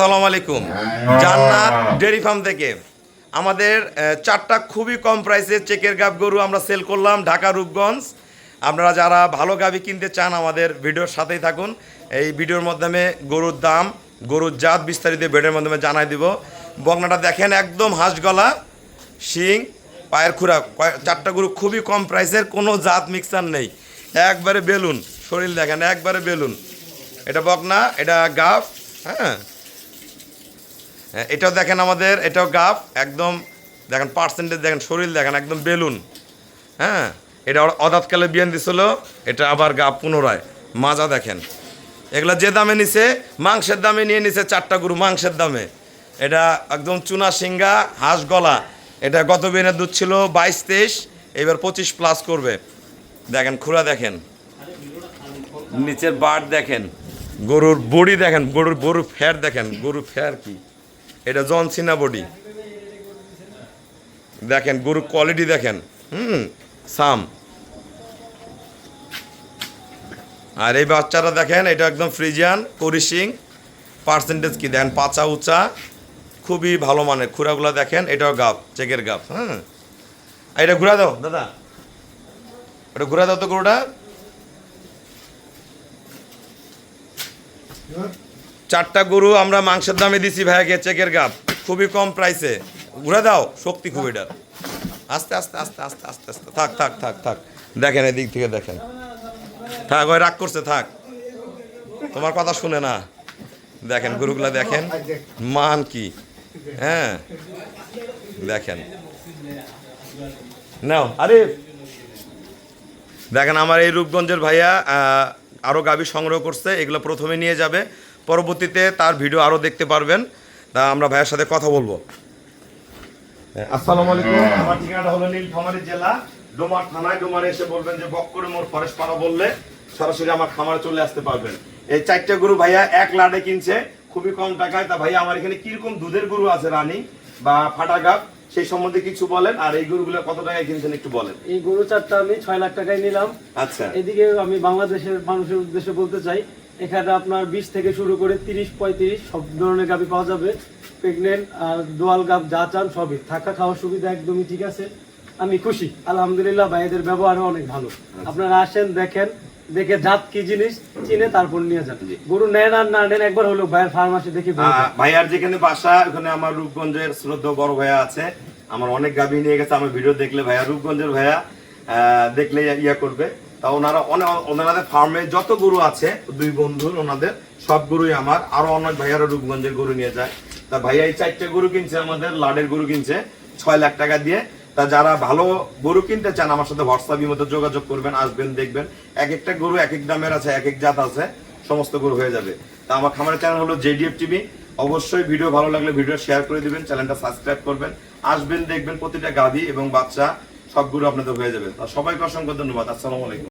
আসসালামু আলাইকুম। জান্নাত ডেয়ারি ফার্ম থেকে আমাদের চারটা খুবই কম প্রাইসে চেকের গাব গরু আমরা সেল করলাম ঢাকা রূপগঞ্জ। আপনারা যারা ভালো গাবি কিনতে চান আমাদের ভিডিওর সাথেই থাকুন। এই ভিডিওর মাধ্যমে গরুর দাম, গরুর জাত বিস্তারিত ভিডিওর মাধ্যমে জানাই দিব। বকনাটা দেখেন একদম হাঁস গলা, শিং, পায়ের খুরা, চারটা গরু খুবই কম প্রাইসের, কোনো জাত মিক্সার নেই, একবারে বেলুন। শরীর দেখেন একবারে বেলুন। এটা বকনা, এটা গাব। হ্যাঁ, এটাও দেখেন আমাদের, এটাও গাব একদম। দেখেন পার্সেন্টেজ দেখেন, শরীর দেখেন একদম বেলুন। হ্যাঁ, এটা অদাতকালে বিয়ান দিছিল, এটা আবার গাব পুনরায়। মাজা দেখেন, এগুলো যে দামে নিছে মাংসের দামে নিয়ে নিছে চারটা গরু মাংসের দামে। এটা একদম চুনা সিঙ্গা হাঁস গলা। এটা গত বিয়ানের দুধ ছিল 22-23, এবার 25+ করবে। দেখেন খুরা দেখেন, নিচের বাট দেখেন, গরুর বডি দেখেন, গরুর ফ্যার দেখেন, গরুর ফ্যার কি, এটা জনসিনা বডি দেখেন, গরুর কোয়ালিটি দেখেন। সাম। আর এই বাচ্চাটা দেখেন, এটা একদম ফ্রিজিয়ান কোরিশিং। পার্সেন্টেজ কি দেখেন, পাচা উঁচা, খুবই ভালো মানের। খুরাগুলো দেখেন, এটাও গাব, চেকের গাব। হ্যাঁ, এটা ঘুরা দাও দাদা, এটা ঘুরা দাও তো গরুটা। চারটা গরু আমরা মাংসের দামে দিছি ভাইয়াকে, চেকের গাব, খুবই কম প্রাইসে। ঘুরে দাও, শক্তি খুব এটার। আস্তে আস্তে আস্তে আস্তে আস্তে আস্তে থাক থাক থাক থাক। দেখেন এদিক থেকে দেখেন, থাক, ওই রাগ করছে, থাক, তোমার কথা শুনে না। দেখেন গরুগুলা দেখেন, মান কি। হ্যাঁ দেখেন, নাও আরে দেখেন, আমার এই রূপগঞ্জের ভাইয়া আরও গাভী সংগ্রহ করছে, এগুলো প্রথমে নিয়ে যাবে, পরবর্তীতে তার ভিডিও আরও দেখতে পারবেন। তা আমরা ভাইয়ের সাথে কথা বলবো। আসসালামু আলাইকুম। আমার ঠিকানাটা হলো নীলফামারী জেলা, ডোমার থানায়। ডোমারে এসে বলবেন যে বক্করে মোড় ফরেস্ট পাড়া, বললে সরাসরি আমার খামারে চলে আসতে পারবেন। এই চারটে গরু ভাইয়া 1 লাটে কিনছে, খুবই কম টাকায়। তা ভাইয়া আমার এখানে কিরকম দুধের গরু আছে, রানী বা ফাটা গাব, সেই সম্বন্ধে কিছু বলেন। আর এই গরুগুলো কত টাকায় কিনছেন একটু বলেন। এই গরু চারটা আমি 6 লাখ টাকায় নিলাম। আচ্ছা, এদিকে আমি বাংলাদেশের মানুষের উদ্দেশ্যে বলতে চাই, এখানে আপনার 20 থেকে শুরু করে 30-35 সব ধরনের গাভী পাওয়া যাবে। প্রেগনেন্ট আর দোয়াল গাভ যা চান সবই, থাকা খাওয়ার সুবিধা একদমই ঠিক আছে। আমি খুশি আলহামদুলিল্লাহ, ভাইদের ব্যবহারও অনেক ভালো। আপনারা আসেন, দেখেন, দেখে জাত কি জিনিস চিনে তারপর নিয়ে যান। গরু নেন আর না নেন, একবার হলো ভাইয়ের ফার্মাসি দেখি। ভাইয়ার যেখানে বাসা, ওখানে আমার রূপগঞ্জের শ্রদ্ধেয় বড় ভাইয়া আছে, আমার অনেক গাভী নিয়ে গেছে। আমার ভিডিও দেখলে ভাইয়া, রূপগঞ্জের ভাইয়া দেখলে ইয়া করবে। তা ওনাদের ফার্মে যত গরু আছে, 2 বন্ধুর, ওনাদের সব গরুই আমার। আরো অনেক ভাইয়ারা রূপগঞ্জের গরু নিয়ে যায়। তা ভাইয়া এই 4টে গরু কিনছে, আমাদের লাডের গরু কিনছে 6 লাখ টাকা দিয়ে। তা যারা ভালো গরু কিনতে চান আমার সাথে হোয়াটসঅ্যাপের মধ্যে যোগাযোগ করবেন, আসবেন, দেখবেন। এক একটা গরু এক এক দামের আছে, এক এক জাত আছে, সমস্ত গরু হয়ে যাবে। তা আমার খামারের চ্যানেল হলো JDF TV। অবশ্যই ভিডিও ভালো লাগলে ভিডিও শেয়ার করে দিবেন, চ্যানেলটা সাবস্ক্রাইব করবেন, আসবেন, দেখবেন। প্রতিটা গাভী এবং বাচ্চা সব গরু আপনাদের হয়ে যাবে। সবাইকে অসংখ্য ধন্যবাদ। আসসালামু আলাইকুম।